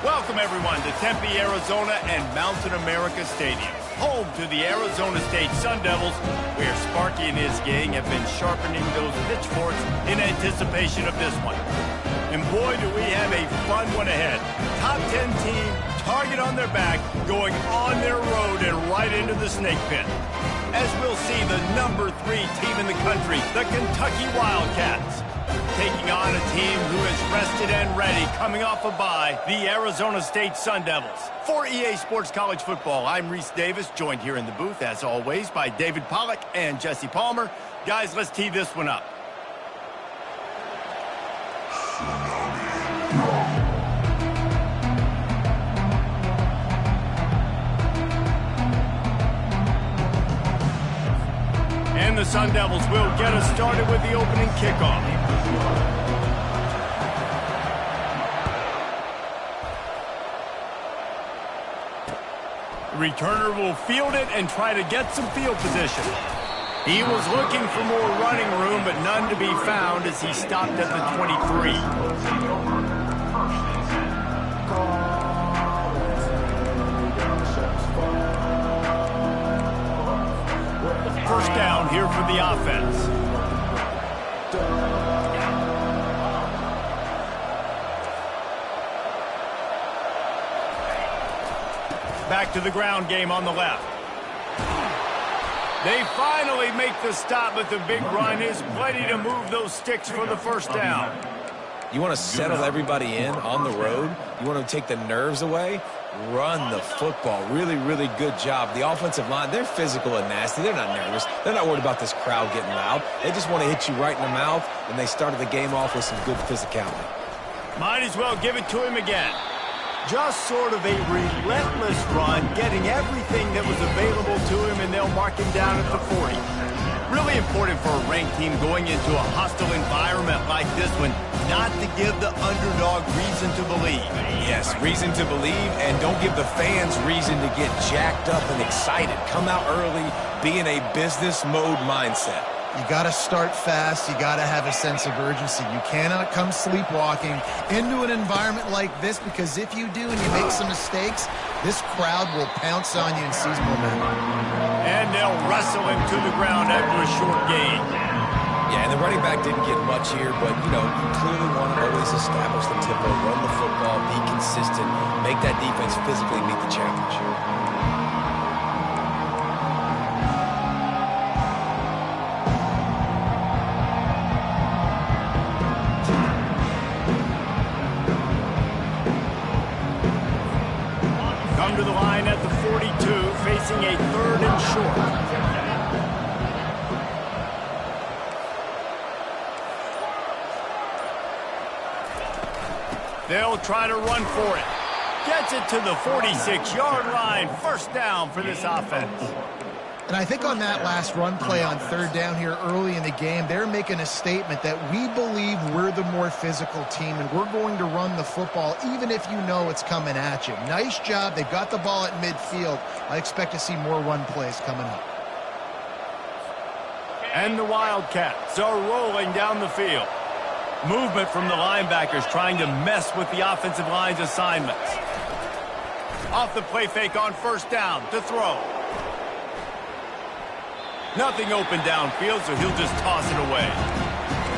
Welcome, everyone, to Tempe, Arizona and Mountain America Stadium, home to the Arizona State Sun Devils, where Sparky and his gang have been sharpening those pitchforks in anticipation of this one. And boy, do we have a fun one ahead. Top 10 team, target on their back, going on their road and right into the snake pit. As we'll see the number 3 team in the country, the Kentucky Wildcats, taking on a team who is rested and ready, coming off a bye, the Arizona State Sun Devils. For EA Sports College Football, I'm Reese Davis, joined here in the booth, as always, by David Pollack and Jesse Palmer. Guys, let's tee this one up. And the Sun Devils will get us started with the opening kickoff. The returner will field it and try to get some field position. He was looking for more running room, but none to be found as he stopped at the 23. First down here for the offense. Back to the ground game on the left. They finally make the stop, but the big run is plenty to move those sticks for the first down. You want to settle everybody in on the road? You want to take the nerves away? Run the football. Really, really good job. The offensive line, they're physical and nasty. They're not nervous. They're not worried about this crowd getting loud. They just want to hit you right in the mouth, and they started the game off with some good physicality. Might as well give it to him again. Just sort of a relentless run, getting everything that was available to him, and they'll mark him down at the 40. Really important for a ranked team going into a hostile environment like this one, not to give the underdog reason to believe. Yes, reason to believe, and don't give the fans reason to get jacked up and excited. Come out early, be in a business mode mindset. You got to start fast. You got to have a sense of urgency. You cannot come sleepwalking into an environment like this, because if you do and you make some mistakes, this crowd will pounce on you and seize momentum. And they'll wrestle him to the ground after a short gain. Yeah, and the running back didn't get much here, but, you clearly want to always establish the tempo, run the football, be consistent, make that defense physically meet the challenge. To the line at the 42, facing a 3rd and short. They'll try to run for it. Gets it to the 46-yard line. First down for this offense. And I think on that last run play on 3rd down here early in the game, they're making a statement that we believe we're the more physical team and we're going to run the football even if you know it's coming at you. Nice job. They got the ball at midfield. I expect to see more run plays coming up. And the Wildcats are rolling down the field. Movement from the linebackers trying to mess with the offensive line's assignments. Off the play fake on first down to throw. Nothing open downfield, so he'll just toss it away.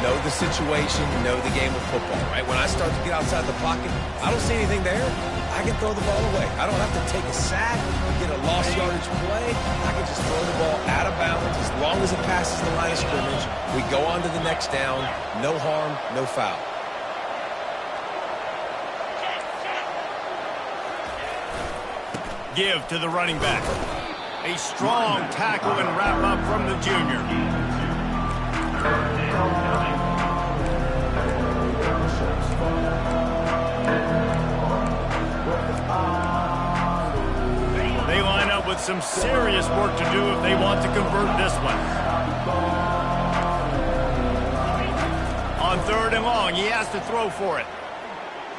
Know the situation, know the game of football, right? When I start to get outside the pocket, I don't see anything there, I can throw the ball away. I don't have to take a sack, get a lost yardage play. I can just throw the ball out of bounds. As long as it passes the line of scrimmage, we go on to the next down. No harm, no foul. Give to the running back. A strong tackle and wrap up from the junior. They line up with some serious work to do if they want to convert this one. On 3rd and long, he has to throw for it.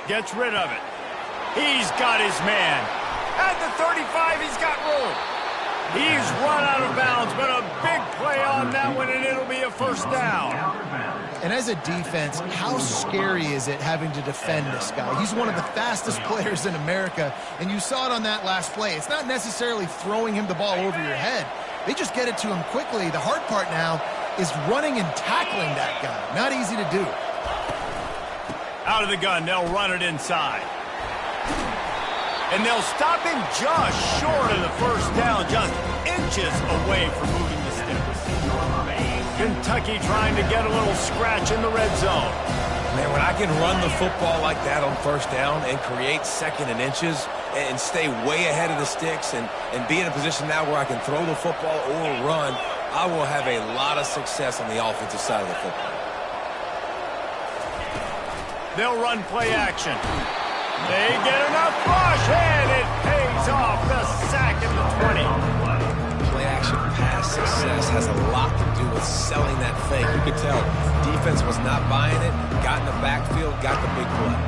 Gets rid of it. He's got his man. At the 35, he's got room. He's run out of bounds, but a big play on that one, and it'll be a first down. And as a defense, how scary is it having to defend this guy? He's one of the fastest players in America, and you saw it on that last play. It's not necessarily throwing him the ball over your head. They just get it to him quickly. The hard part now is running and tackling that guy. Not easy to do. Out of the gun, they'll run it inside. And they'll stop him just short of the first down, just inches away from moving the sticks. Kentucky trying to get a little scratch in the red zone. Man, when I can run the football like that on first down and create second and inches and stay way ahead of the sticks and be in a position now where I can throw the football or run, I will have a lot of success on the offensive side of the football. They'll run play action. They get enough push, and it pays off. The sack at the 20. Play action pass success has a lot to do with selling that fake. You could tell defense was not buying it, got in the backfield, got the big play.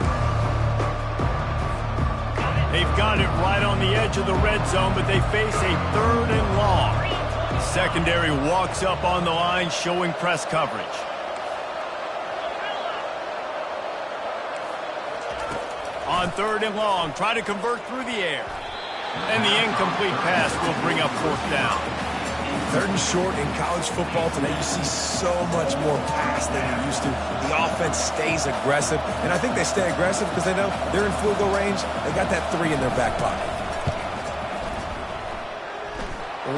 They've got it right on the edge of the red zone, but they face a 3rd and long. Secondary walks up on the line, showing press coverage. On 3rd and long, try to convert through the air. And the incomplete pass will bring up 4th down. 3rd and short in college football today, you see so much more pass than you used to. The offense stays aggressive, and I think they stay aggressive because they know they're in field goal range. They got that 3 in their back pocket.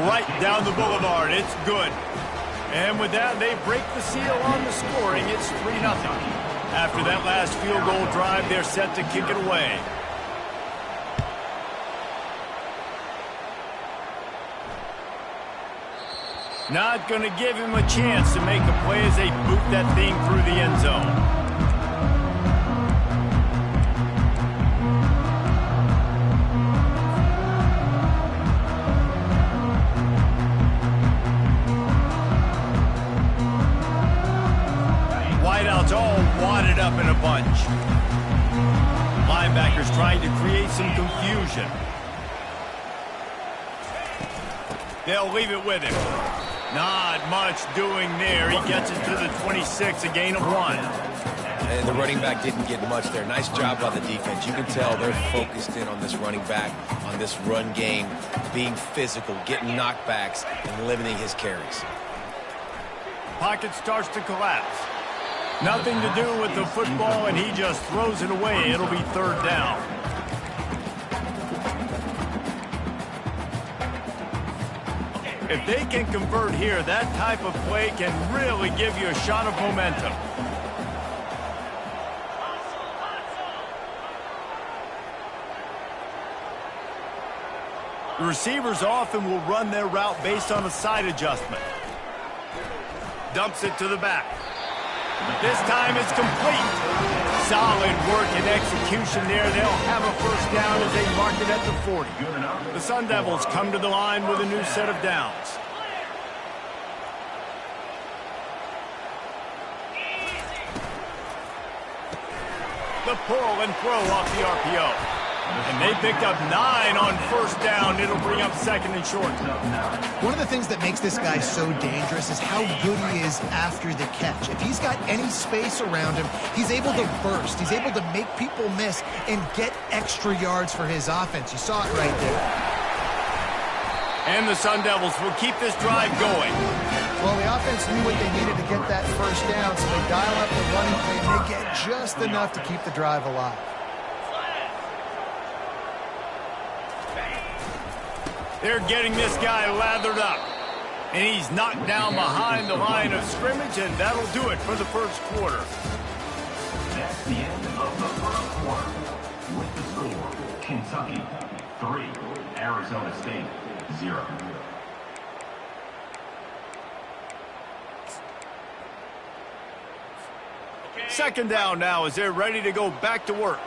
Right down the boulevard, it's good. And with that, they break the seal on the scoring. It's 3-0. After that last field goal drive, they're set to kick it away. Not going to give him a chance to make a play as they boot that thing through the end zone. Wideouts all wadded up in a bunch. Linebackers trying to create some confusion. They'll leave it with him. Not much doing there. He gets it to the 26, a gain of 1. And the running back didn't get much there. Nice job by the defense. You can tell they're focused in on this running back, on this run game, being physical, getting knockbacks, and limiting his carries. Pocket starts to collapse. Nothing to do with the football, and he just throws it away. It'll be 3rd down. If they can convert here, that type of play can really give you a shot of momentum. The receivers often will run their route based on a side adjustment. Dumps it to the back. This time it's complete. Solid work and execution there. They'll have a 1st down as they mark it at the 40. The Sun Devils come to the line with a new set of downs. The pull and throw off the RPO. And they picked up 9 on 1st down. It'll bring up 2nd and short. One of the things that makes this guy so dangerous is how good he is after the catch. If he's got any space around him, he's able to burst. He's able to make people miss and get extra yards for his offense. You saw it right there. And the Sun Devils will keep this drive going. Well, the offense knew what they needed to get that 1st down, so they dial up the running play, and they get just enough to keep the drive alive. They're getting this guy lathered up. And he's knocked down behind the line of scrimmage, and that'll do it for the 1st quarter. That's the end of the 1st quarter. With the score, Kentucky 3, Arizona State 0. Second down now as they're ready to go back to work.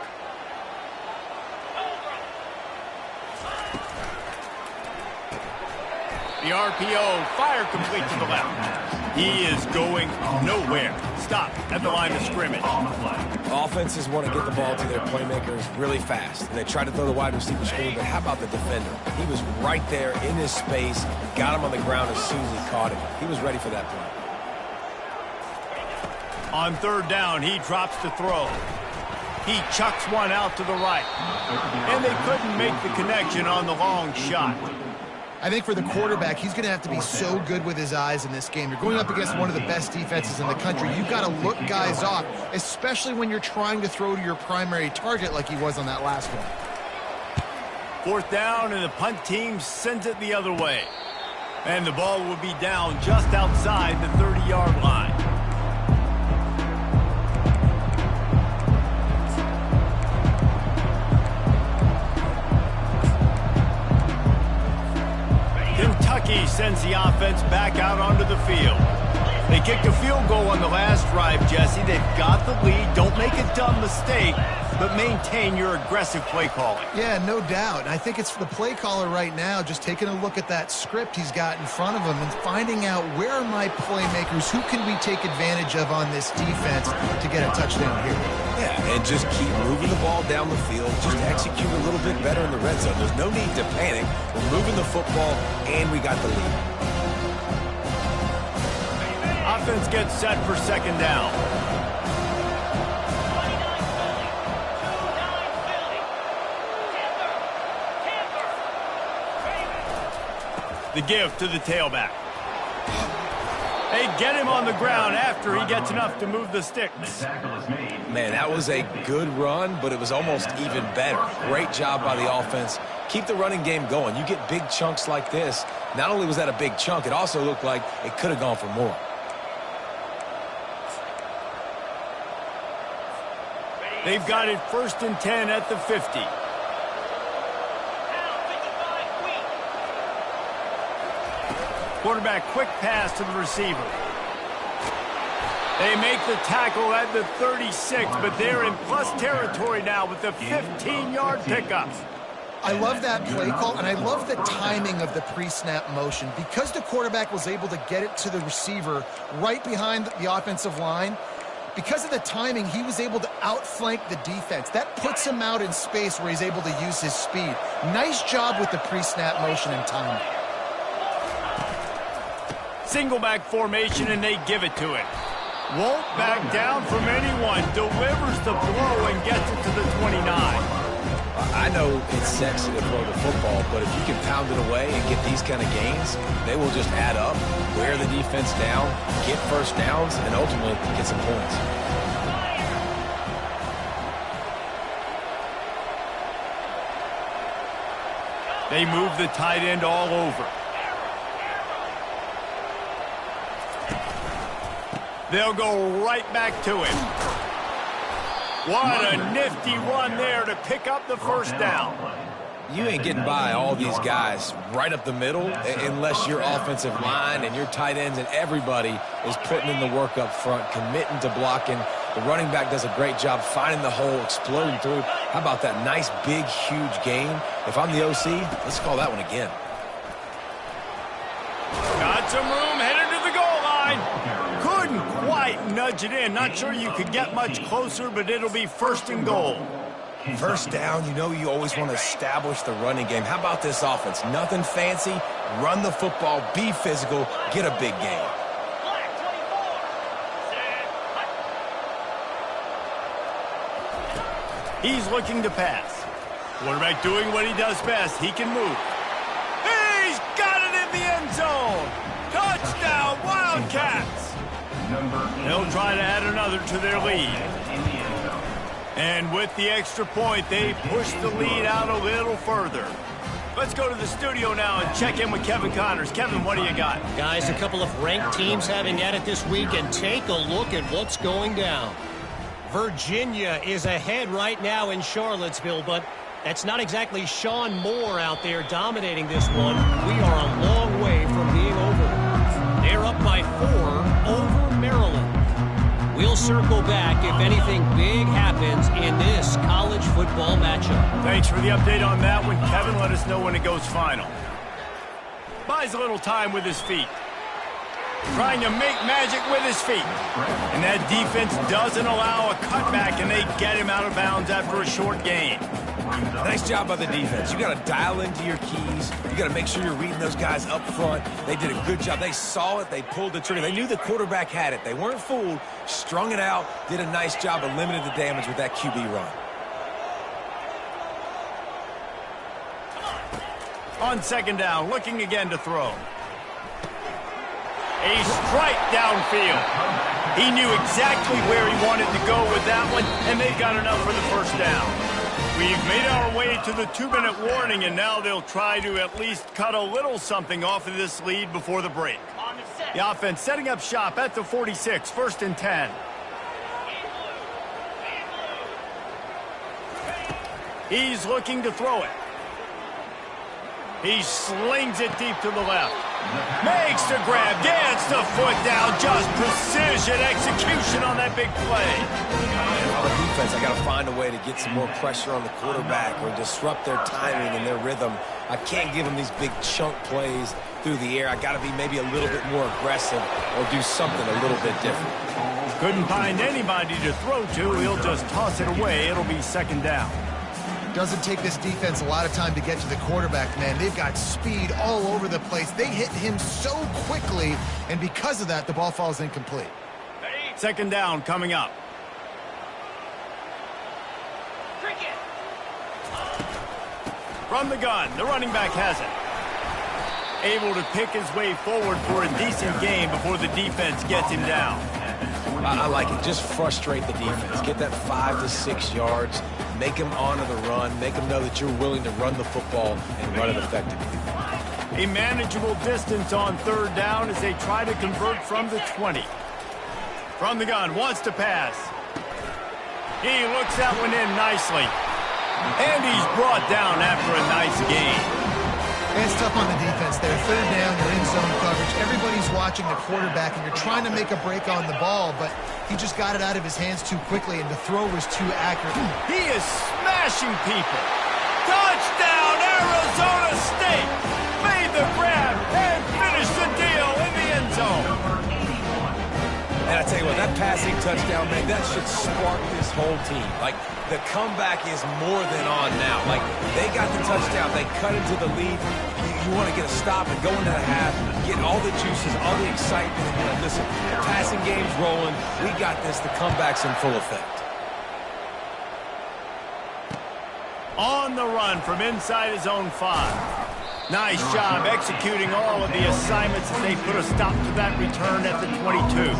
The RPO, fire complete to the left. He is going nowhere. Stop at the line of scrimmage. Offenses want to get the ball to their playmakers really fast. They try to throw the wide receiver screen, but how about the defender? He was right there in his space, got him on the ground as soon as he caught it. He was ready for that play. On third down, he drops to throw. He chucks one out to the right. And they couldn't make the connection on the long shot. I think for the quarterback, he's going to have to be so good with his eyes in this game. You're going up against one of the best defenses in the country. You've got to look guys off, especially when you're trying to throw to your primary target like he was on that last one. Fourth down, and the punt team sends it the other way. And the ball will be down just outside the 30-yard line. Kentucky sends the offense back out onto the field. They kicked a field goal on the last drive, Jesse. They've got the lead. Don't make a dumb mistake, but maintain your aggressive play calling. Yeah, no doubt. And I think it's the play caller right now just taking a look at that script he's got in front of him and finding out where are my playmakers, who can we take advantage of on this defense to get a touchdown here. Yeah, and just keep moving the ball down the field. Just execute a little bit better in the red zone. There's no need to panic. We're moving the football, and we got the lead. Offense gets set for second down. The give to the tailback. They get him on the ground after he gets enough to move the sticks. Man, that was a good run, but it was almost even better. Great job by the offense. Keep the running game going. You get big chunks like this. Not only was that a big chunk, it also looked like it could have gone for more. They've got it 1st and 10 at the 50. Quarterback quick pass to the receiver. They make the tackle at the 36, but they're in plus territory now with the 15-yard pickup. I love that play call, and I love the timing of the pre-snap motion. Because the quarterback was able to get it to the receiver right behind the offensive line, because of the timing, he was able to outflank the defense. That puts him out in space where he's able to use his speed. Nice job with the pre-snap motion and timing. Single back formation, and they give it to him. Won't back down from anyone. Delivers the blow and gets it to the 29. I know it's sexy to throw the football, but if you can pound it away and get these kind of gains, they will just add up, wear the defense down, get first downs, and ultimately get some points. They move the tight end all over. They'll go right back to him. What a nifty run there to pick up the first down. You ain't getting by all these guys right up the middle unless your offensive line and your tight ends and everybody is putting in the work up front, committing to blocking. The running back does a great job finding the hole, exploding through. How about that nice, big, huge gain? If I'm the OC, let's call that one again. Got some room, headed to the goal line. Couldn't quite nudge it in. Not sure you could get much closer, but it'll be 1st and goal. First down, you know you always want to establish the running game. How about this offense? Nothing fancy. Run the football, be physical, get a big gain. He's looking to pass. Quarterback doing what he does best. He can move. He's got it in the end zone. Touchdown, Wildcats. They'll try to add another to their lead. And with the extra point, they push the lead out a little further. Let's go to the studio now and check in with Kevin Connors. Kevin, what do you got? Guys, a couple of ranked teams having at it this week, and take a look at what's going down. Virginia is ahead right now in Charlottesville, but that's not exactly Sean Moore out there dominating this one. We are a long way from being over. They're up by 4 over Maryland. We'll circle back if anything big happens in this college football matchup. Thanks for the update on that one, Kevin. Let us know when it goes final. Buys a little time with his feet. Trying to make magic with his feet. And that defense doesn't allow a cutback, and they get him out of bounds after a short gain. Nice job by the defense. You got to dial into your keys. You got to make sure you're reading those guys up front. They did a good job. They saw it. They pulled the trigger. They knew the quarterback had it. They weren't fooled. Strung it out. Did a nice job of limiting the damage with that QB run. On second down, looking again to throw. A strike downfield. He knew exactly where he wanted to go with that one, and they got enough for the first down. We've made our way to the 2-minute warning, and now they'll try to at least cut a little something off of this lead before the break. The offense setting up shop at the 46, 1st and 10. He's looking to throw it. He slings it deep to the left. Makes the grab, gets the foot down. Just precision execution on that big play. On the defense, I got to find a way to get some more pressure on the quarterback or disrupt their timing and their rhythm. I can't give them these big chunk plays through the air. I got to be maybe a little bit more aggressive or do something a little bit different. Couldn't find anybody to throw to. He'll just toss it away. It'll be second down. Doesn't take this defense a lot of time to get to the quarterback, man. They've got speed all over the place. They hit him so quickly, and because of that, the ball falls incomplete. Second down coming up. From the gun, the running back has it. Able to pick his way forward for a decent game before the defense gets him down. I like it. Just frustrate the defense. Get that 5 to 6 yards. Make them honor the run. Make them know that you're willing to run the football and run it effectively. A manageable distance on third down as they try to convert from the 20. From the gun, wants to pass. He looks that one in nicely. And he's brought down after a nice gain. It's tough on the defense there. Third down, you're in zone coverage. Everybody's watching the quarterback, and you're trying to make a break on the ball, but he just got it out of his hands too quickly, and the throw was too accurate. He is smashing people. Touchdown, Arizona State! Made the grab and finished the deal in the end zone. And I tell you what, that passing touchdown, man, that should spark this whole team. Like, the comeback is more than on now. Like, they got the touchdown. They cut into the lead. You want to get a stop and go into the half, get all the juices, all the excitement. And listen, the passing game's rolling. We got this. The comeback's in full effect. On the run from inside his own 5. Nice job executing all of the assignments as they put a stop to that return at the 22.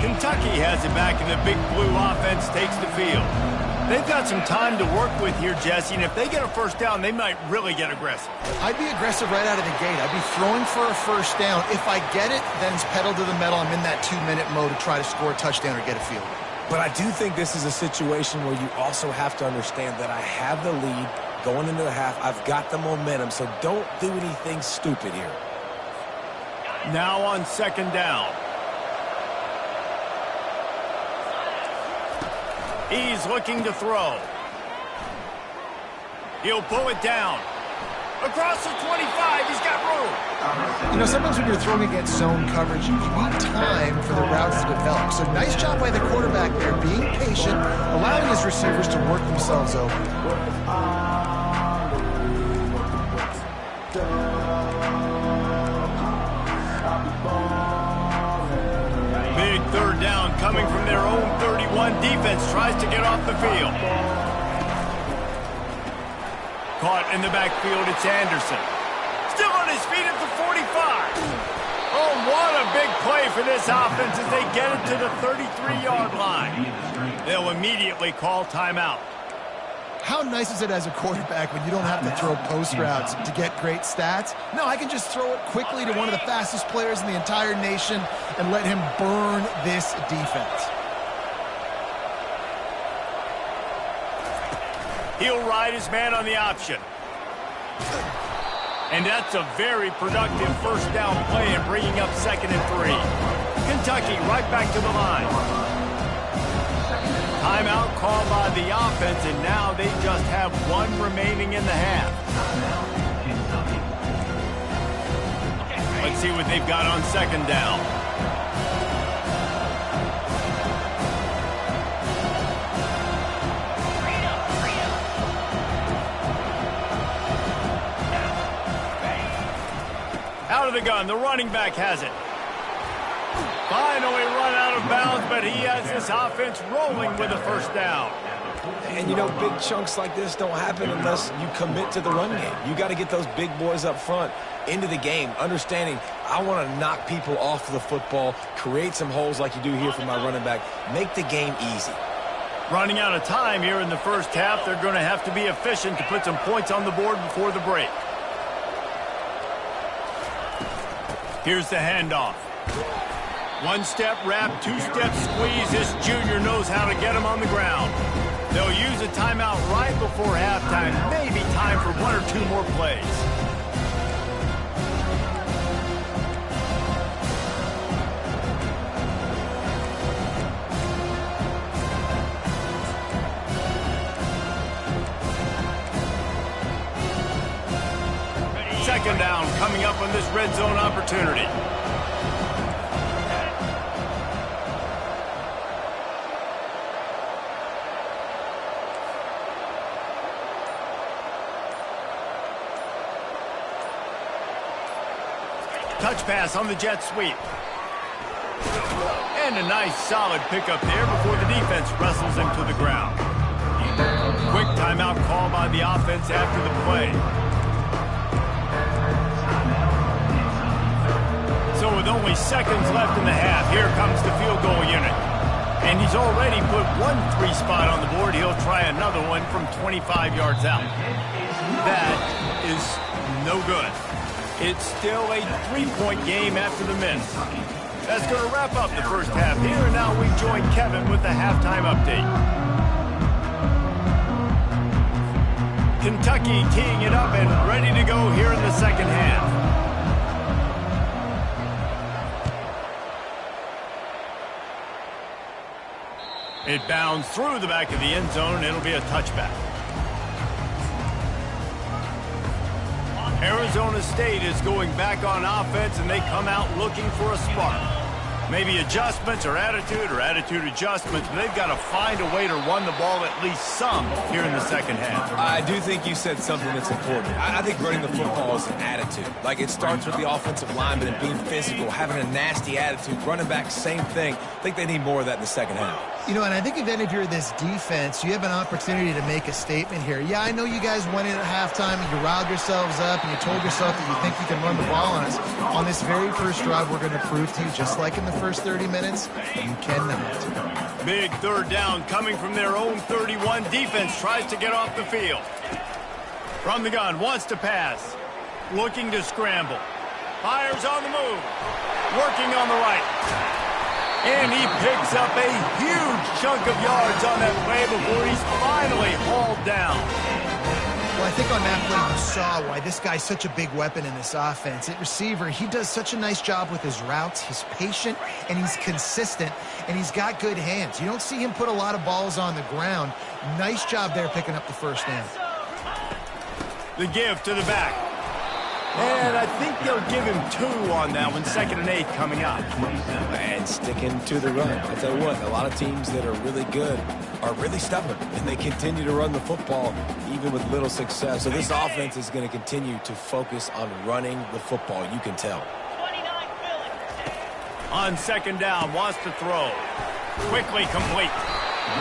Kentucky has it back, and the Big Blue offense takes the field. They've got some time to work with here, Jesse, and if they get a first down, they might really get aggressive. I'd be aggressive right out of the gate. I'd be throwing for a first down. If I get it, then it's pedal to the metal. I'm in that 2-minute mode to try to score a touchdown or get a field. But I do think this is a situation where you also have to understand that I have the lead going into the half. I've got the momentum, so don't do anything stupid here. Now on second down. He's looking to throw. He'll pull it down. Across the 25, he's got room. You know, sometimes when you're throwing against zone coverage, you need time for the routes to develop. So nice job by the quarterback there, being patient, allowing his receivers to work themselves open. Big third down coming from their own 31. Defense tries to get off the field. Caught in the backfield, it's Anderson. Still on his feet at the 45. Oh, what a big play for this offense as they get it to the 33-yard line. They'll immediately call timeout. How nice is it as a quarterback when you don't have to throw post routes to get great stats? No, I can just throw it quickly to one of the fastest players in the entire nation and let him burn this defense. He'll ride his man on the option. And that's a very productive first down play and bringing up 2nd and 3. Kentucky right back to the line. Timeout called by the offense, and now they just have one remaining in the half. Let's see what they've got on second down. Out of the gun, the running back has it. Finally run out of bounds, but he has this offense rolling with a first down. And, you know, big chunks like this don't happen unless you commit to the run game. You got to get those big boys up front into the game, understanding I want to knock people off the football, create some holes like you do here for my running back, make the game easy. Running out of time here in the first half, they're going to have to be efficient to put some points on the board before the break. Here's the handoff. One-step wrap, two-step squeeze. This junior knows how to get him on the ground. They'll use a timeout right before halftime. Maybe time for one or two more plays. Second down coming up on this red zone opportunity. Touch pass on the jet sweep. And a nice solid pickup there before the defense wrestles him to the ground. Quick timeout call by the offense after the play. So with only seconds left in the half, here comes the field goal unit. And he's already put one three spot on the board. He'll try another one from 25 yards out. That is no good. It's still a three-point game after the miss. That's going to wrap up the first half here. And now we join Kevin with the halftime update. Kentucky teeing it up and ready to go here in the second half. It bounds through the back of the end zone, and it'll be a touchback. Arizona State is going back on offense, and they come out looking for a spark. Maybe adjustments or attitude adjustments, but they've got to find a way to run the ball at least some here in the second half. I do think you said something that's important. I think running the football is an attitude. Like, it starts with the offensive lineman and being physical, having a nasty attitude. Running back, same thing. I think they need more of that in the second half. You know, and I think then if you're this defense, you have an opportunity to make a statement here. Yeah, I know you guys went in at halftime and you riled yourselves up and you told yourself that you think you can run the ball on us. On this very first drive, we're going to prove to you, just like in the first 30 minutes, you cannot. Big third down coming from their own 31. Defense tries to get off the field. From the gun, wants to pass. Looking to scramble. Fires on the move. Working on the right. And he picks up a huge chunk of yards on that play before he's finally hauled down. Well, I think on that play you saw why this guy's such a big weapon in this offense. At receiver, he does such a nice job with his routes. He's patient, and he's consistent, and he's got good hands. You don't see him put a lot of balls on the ground. Nice job there picking up the first down. The give to the back. And I think they'll give him 2 on that one. 2nd and 8 coming up. And sticking to the run. I tell you what, a lot of teams that are really good are really stubborn, and they continue to run the football even with little success. So this offense is going to continue to focus on running the football. You can tell. On 2nd down, wants to throw. Quickly complete.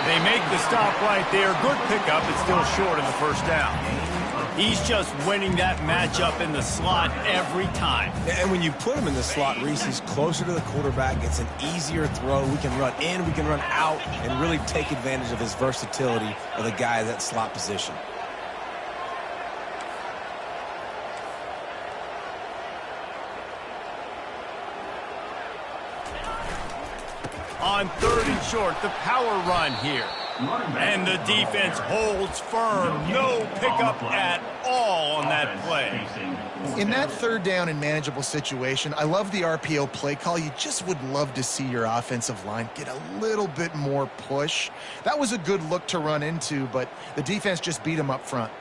They make the stop right there. Good pickup. It's still short of the first down. He's just winning that matchup in the slot every time. And when you put him in the slot, Reese, he's closer to the quarterback. It's an easier throw. We can run in, we can run out, and really take advantage of his versatility of the guy in that slot position. On 3rd and short, the power run here. And the defense holds firm. No pickup at all on that play. In that 3rd down and manageable situation, I love the RPO play call. You just would love to see your offensive line get a little bit more push. That was a good look to run into, but the defense just beat him up front.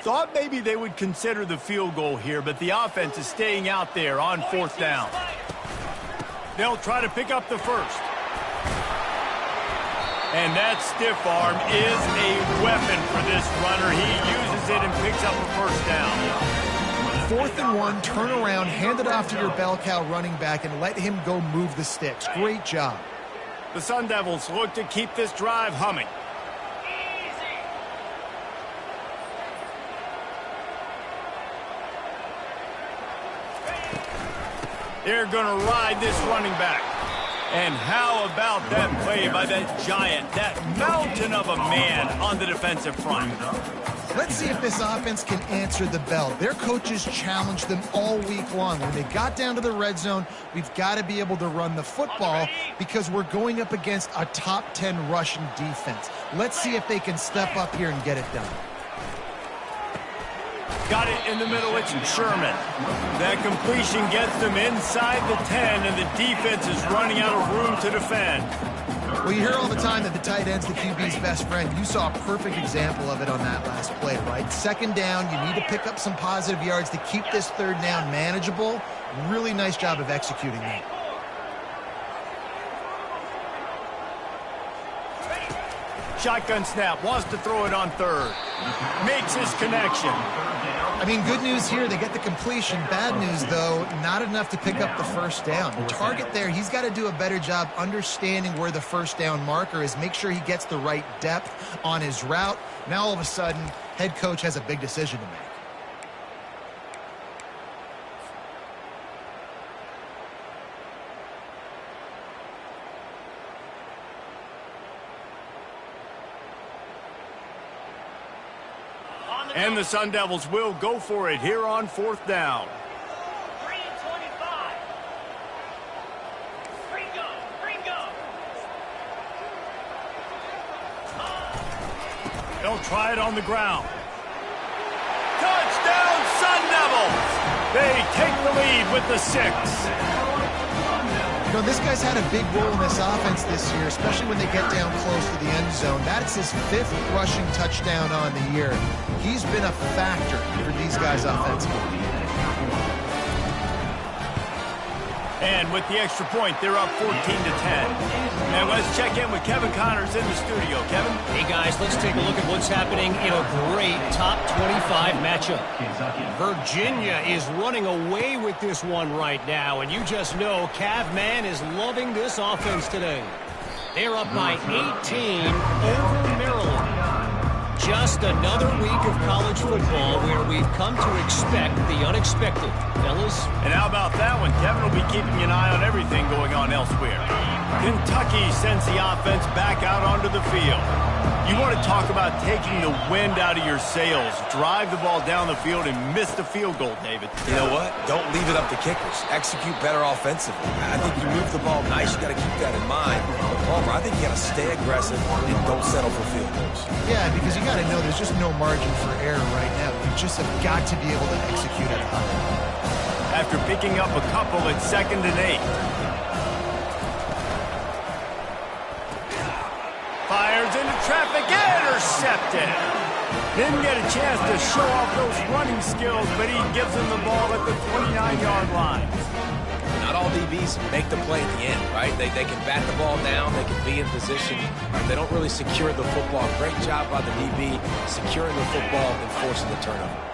Thought maybe they would consider the field goal here, but the offense is staying out there on 4th down. They'll try to pick up the first. And that stiff arm is a weapon for this runner. He uses it and picks up a first down. 4th and 1, turn around, hand it off to your bell cow running back, and let him go move the sticks. Great job. The Sun Devils look to keep this drive humming. They're going to ride this running back. And how about that play by that giant, that mountain of a man on the defensive front? Let's see if this offense can answer the bell. Their coaches challenged them all week long. When they got down to the red zone, we've got to be able to run the football because we're going up against a top 10 rushing defense. Let's see if they can step up here and get it done. Got it in the middle, it's Sherman. That completion gets them inside the 10, and the defense is running out of room to defend. Well, you hear all the time that the tight end's the QB's best friend. You saw a perfect example of it on that last play, right? 2nd down, you need to pick up some positive yards to keep this 3rd down manageable. Really nice job of executing that. Shotgun snap, wants to throw it on 3rd. Makes his connection. I mean, good news here, they get the completion. Bad news, though, not enough to pick up the first down. The target there, he's got to do a better job understanding where the first down marker is, make sure he gets the right depth on his route. Now, all of a sudden, head coach has a big decision to make. And the Sun Devils will go for it here on 4th down. 3 and 25. Gringo. They'll try it on the ground. Touchdown, Sun Devils! They take the lead with the 6. You know, this guy's had a big role in this offense this year, especially when they get down close to the end zone. That's his 5th rushing touchdown on the year. He's been a factor for these guys offensively. And with the extra point, they're up 14 to 10. And let's check in with Kevin Connors in the studio. Kevin? Hey, guys, let's take a look at what's happening in a great top 25 matchup. Virginia is running away with this one right now, and you just know Cavman is loving this offense today. They're up by 18 over Maryland. Just another week of college football where we've come to expect the unexpected, fellas. And how about that one? Kevin will be keeping an eye on everything going on elsewhere. Kentucky sends the offense back out onto the field. You want to talk about taking the wind out of your sails. Drive the ball down the field and miss the field goal, David. You know what? Don't leave it up to kickers. Execute better offensively. I think you move the ball nice. You got to keep that in mind. But Palmer, I think you got to stay aggressive and don't settle for field goals. Yeah, because you got to know there's just no margin for error right now. You just have got to be able to execute at a high level. After picking up a couple at 2nd and 8. Fires into traffic, intercepted. Didn't get a chance to show off those running skills, but he gives them the ball at the 29-yard line. Not all DBs make the play at the end, right? They can bat the ball down, they can be in position. They don't really secure the football. Great job by the DB securing the football and forcing the turnover.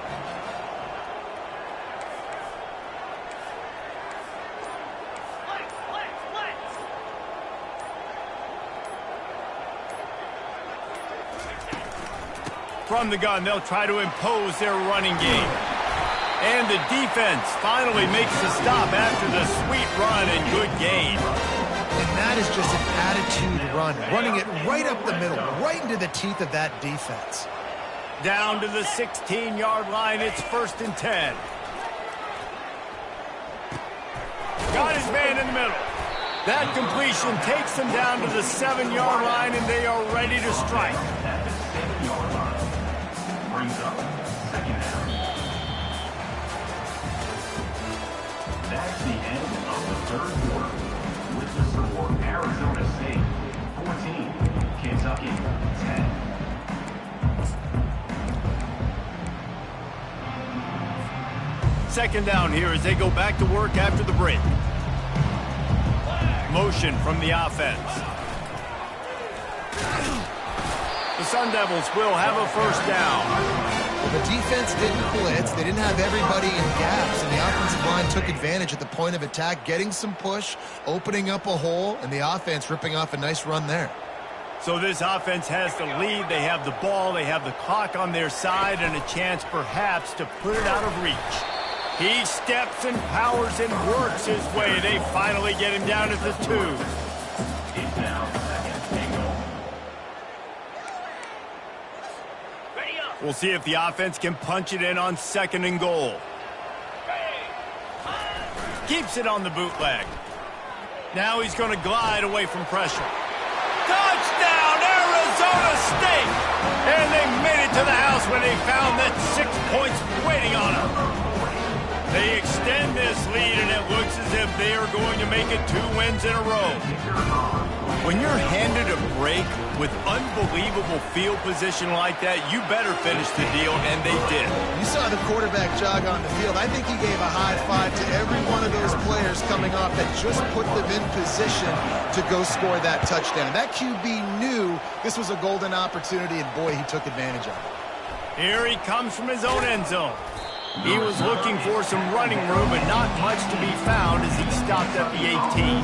From the gun, they'll try to impose their running game. And the defense finally makes the stop after the sweet run and good gain. And that is just an attitude run, running it right up the middle, right into the teeth of that defense. Down to the 16-yard line, it's 1st and 10. Got his man in the middle. That completion takes them down to the 7-yard line, and they are ready to strike. Brings up 2nd down. That's the end of the 3rd quarter. With the score, Arizona State 14, Kentucky 10. Second down here as they go back to work after the break. Motion from the offense. The Sun Devils will have a first down. Well, the defense didn't blitz. They didn't have everybody in gaps, and the offensive line took advantage at the point of attack, getting some push, opening up a hole, and the offense ripping off a nice run there. So this offense has the lead. They have the ball. They have the clock on their side and a chance perhaps to put it out of reach. He steps and powers and works his way. They finally get him down at the 2. We'll see if the offense can punch it in on 2nd and goal. Keeps it on the bootleg. Now he's going to glide away from pressure. Touchdown, Arizona State! And they made it to the house when they found that 6 points waiting on them. They extend this lead, and it looks as if they are going to make it 2 wins in a row. When you're handed a break with unbelievable field position like that, you better finish the deal, and they did. You saw the quarterback jog on the field. I think he gave a high five to every one of those players coming off that just put them in position to go score that touchdown. That QB knew this was a golden opportunity, and boy, he took advantage of it. Here he comes from his own end zone. He was looking for some running room, but not much to be found as he stopped at the 18.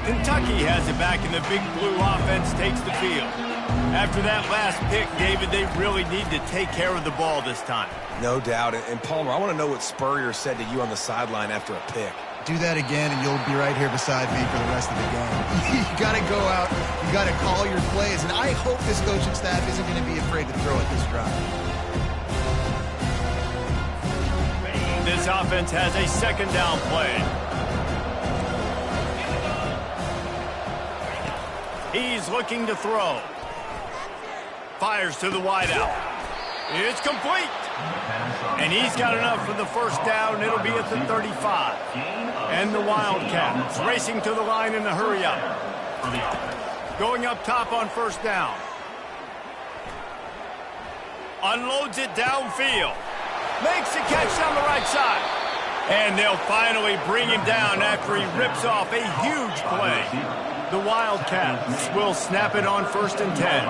Kentucky has it back, and the big blue offense takes the field. After that last pick, David, they really need to take care of the ball this time. No doubt. And Palmer, I want to know what Spurrier said to you on the sideline after a pick. Do that again, and you'll be right here beside me for the rest of the game. You got to go out. You got to call your plays, and I hope this coaching staff isn't going to be afraid to throw at this drive. This offense has a 2nd down play. He's looking to throw. Fires to the wideout. It's complete. And he's got enough for the first down. It'll be at the 35. And the Wildcats racing to the line in the hurry-up. Going up top on first down. Unloads it downfield. Makes the catch down the right side. And they'll finally bring him down after he rips off a huge play. The Wildcats will snap it on 1st and 10.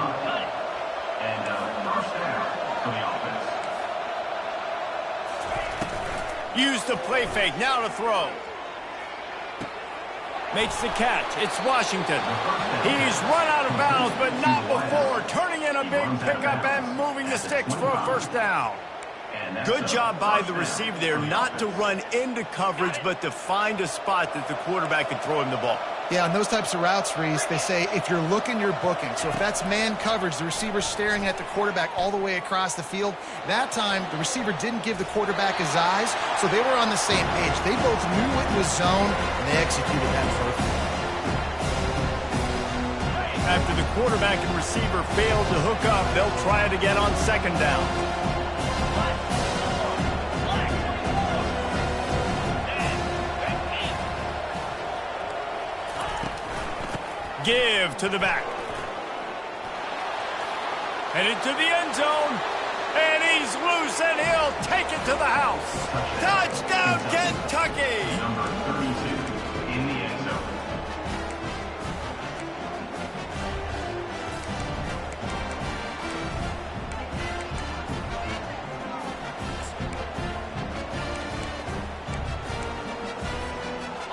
Use the play fake, now to throw. Makes the catch, it's Washington. He's run out of bounds, but not before. Turning in a big pickup and moving the sticks for a first down. Good job by the receiver there not to run into coverage, but to find a spot that the quarterback can throw him the ball. Yeah, on those types of routes, Reese, they say if you're looking, you're booking. So if that's man coverage, the receiver's staring at the quarterback all the way across the field. That time, the receiver didn't give the quarterback his eyes, so they were on the same page. They both knew it was zone, and they executed that perfectly. After the quarterback and receiver failed to hook up, they'll try it again on 2nd down. Give to the back. Headed to the end zone. And he's loose, and he'll take it to the house. Touchdown, Kentucky! Number 32 in the end zone.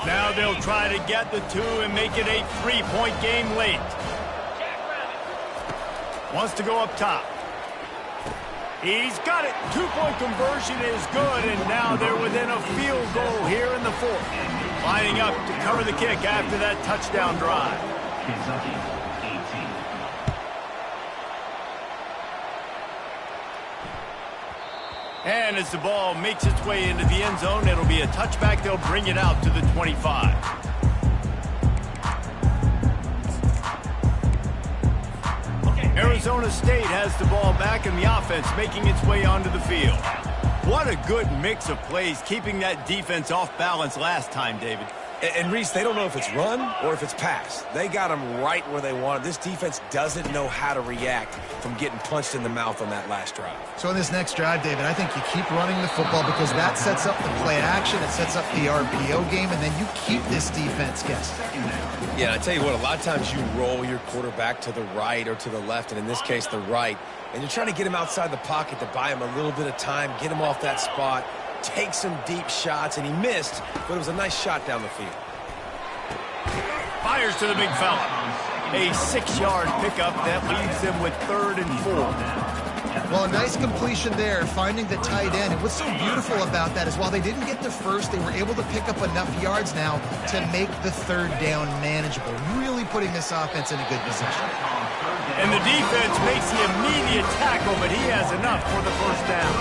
Now they'll try to get the 2 and make it a 3-point game late. Wants to go up top. He's got it. 2-point conversion is good, and now they're within a field goal here in the 4th. Lining up to cover the kick after that touchdown drive. Kentucky, 18. And as the ball makes its way into the end zone, it'll be a touchback. They'll bring it out to the 25. Arizona State has the ball back, and the offense making its way onto the field. What a good mix of plays, keeping that defense off balance last time, David. And Reese, they don't know if it's run or if it's pass. They got them right where they want it. This defense doesn't know how to react from getting punched in the mouth on that last drive. So in this next drive, David, I think you keep running the football because that sets up the play action, it sets up the RPO game, and then you keep this defense guessing. Yeah, I tell you what, a lot of times you roll your quarterback to the right or to the left, and in this case, the right, and you're trying to get him outside the pocket to buy him a little bit of time, get him off that spot, take some deep shots, and he missed, but it was a nice shot down the field. Fires to the big fella. A 6-yard pickup that leaves them with 3rd and 4. Well, a nice completion there, finding the tight end. And what's so beautiful about that is while they didn't get the first, they were able to pick up enough yards now to make the 3rd down manageable, really putting this offense in a good position. And the defense makes the immediate tackle, but he has enough for the 1st down.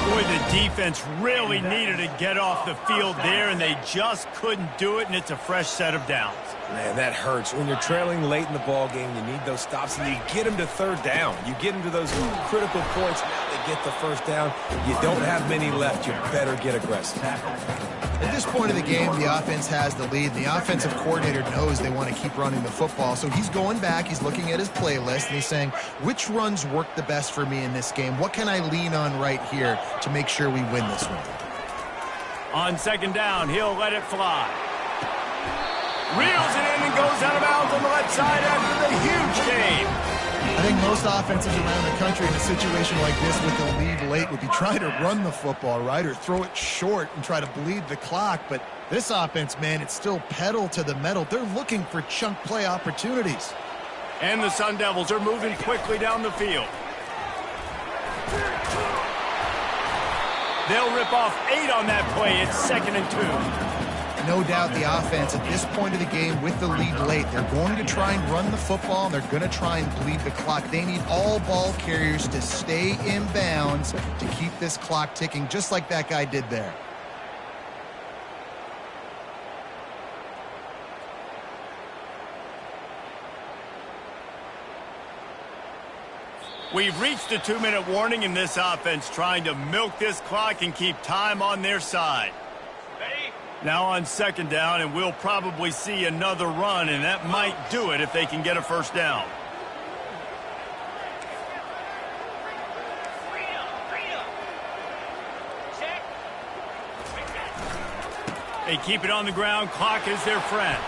Boy, the defense really needed to get off the field there, and they just couldn't do it, and it's a fresh set of downs. Man, that hurts. When you're trailing late in the ball game, you need those stops, and you get them to 3rd down. You get them to those critical points. Now they get the 1st down. You don't have many left. You better get aggressive. At this point of the game, the offense has the lead. The offensive coordinator knows they want to keep running the football, so he's going back, he's looking at his playlist, and he's saying, which runs work the best for me in this game? What can I lean on right here to make sure we win this one? On 2nd down, he'll let it fly. Reels it in and goes out of bounds on the left side after the huge gain. I think most offenses around the country in a situation like this with the lead late would be trying to run the football, right, or throw it short and try to bleed the clock. But this offense, man, it's still pedal to the metal. They're looking for chunk play opportunities. And the Sun Devils are moving quickly down the field. They'll rip off 8 on that play. It's 2nd and 2. No doubt the offense at this point of the game with the lead late, they're going to try and run the football, and they're going to try and bleed the clock. They need all ball carriers to stay in bounds to keep this clock ticking, just like that guy did there. We've reached a 2-minute warning in this offense, trying to milk this clock and keep time on their side. Now on 2nd down, and we'll probably see another run, and that might do it if they can get a 1st down. They keep it on the ground. Clock is their friend.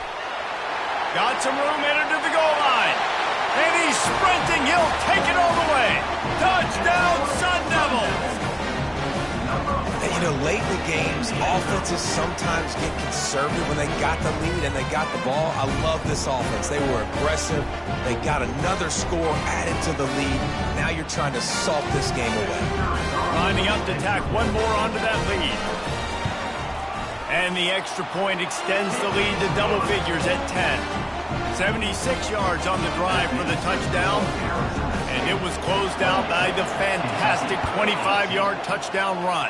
Got some room headed to the goal line. And he's sprinting. He'll take it all the way. Touchdown, Sun Devils. And, you know, late in the games, offenses sometimes get conservative when they got the lead and they got the ball. I love this offense. They were aggressive. They got another score added to the lead. Now you're trying to salt this game away. Lining up to tack one more onto that lead. And the extra point extends the lead to double figures at 10. 76 yards on the drive for the touchdown. And it was closed out by the fantastic 25-yard touchdown run.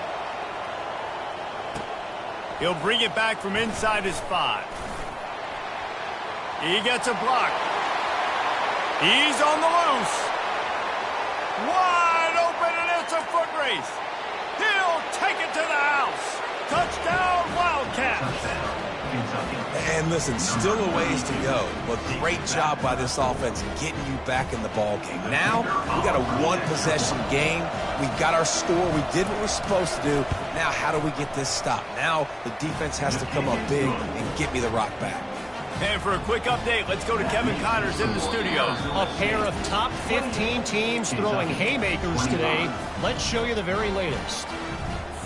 He'll bring it back from inside his 5. He gets a block. He's on the loose. Wide open, and it's a foot race. He'll take it to the house. Touchdown, Wildcats. And listen, still a ways to go, but great job by this offense getting you back in the ball game. Now, we got a one-possession game. We got our score. We did what we're supposed to do. Now, how do we get this stopped? Now, the defense has to come up big and get me the rock back. And for a quick update, let's go to Kevin Connors in the studio. A pair of top 15 teams throwing haymakers today. Let's show you the very latest.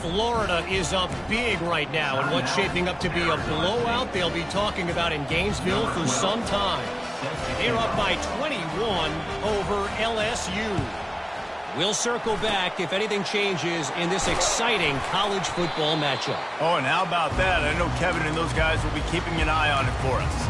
Florida is up big right now in what's shaping up to be a blowout they'll be talking about in Gainesville for some time. They're up by 21 over LSU. We'll circle back if anything changes in this exciting college football matchup. Oh, and how about that? I know Kevin and those guys will be keeping an eye on it for us.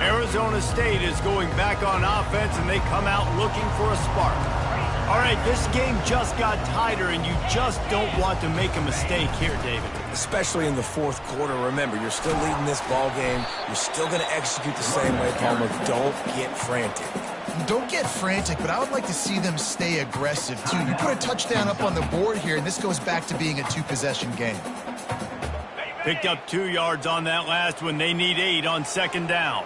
Arizona State is going back on offense, and they come out looking for a spark. All right, this game just got tighter, and you just don't want to make a mistake here, David. Especially in the fourth quarter. Remember, you're still leading this ball game. You're still going to execute the same way, Palmer. Don't get frantic. Don't get frantic, but I would like to see them stay aggressive, too. You put a touchdown up on the board here, and this goes back to being a two-possession game. Picked up 2 yards on that last one. They need 8 on second down.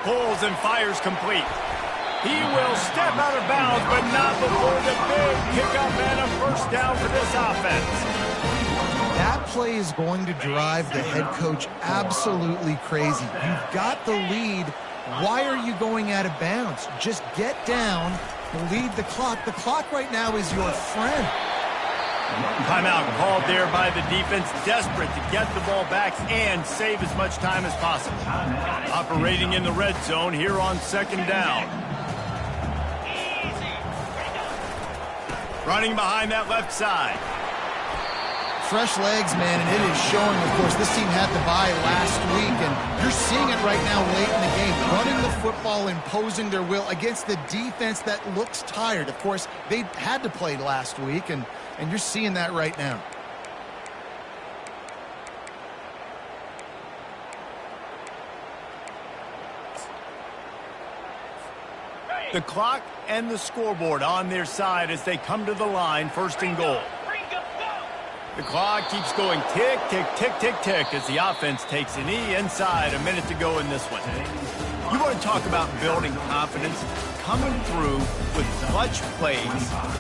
Pulls and fires complete. He will step out of bounds, but not before the big kickoff and a first down for this offense. That play is going to drive the head coach absolutely crazy. You've got the lead. Why are you going out of bounds? Just get down, lead the clock. The clock right now is your friend. Timeout called there by the defense, desperate to get the ball back and save as much time as possible. Operating in the red zone here on second down. Running behind that left side. Fresh legs, man, and it is showing, of course. This team had the bye last week, and you're seeing it right now late in the game. Running the football, imposing their will against the defense that looks tired. Of course, they had to play last week, and you're seeing that right now. The clock and the scoreboard on their side as they come to the line, first and goal. The clock keeps going tick, tick, tick, tick, tick as the offense takes a knee inside. A minute to go in this one. You want to talk about building confidence, coming through with clutch plays.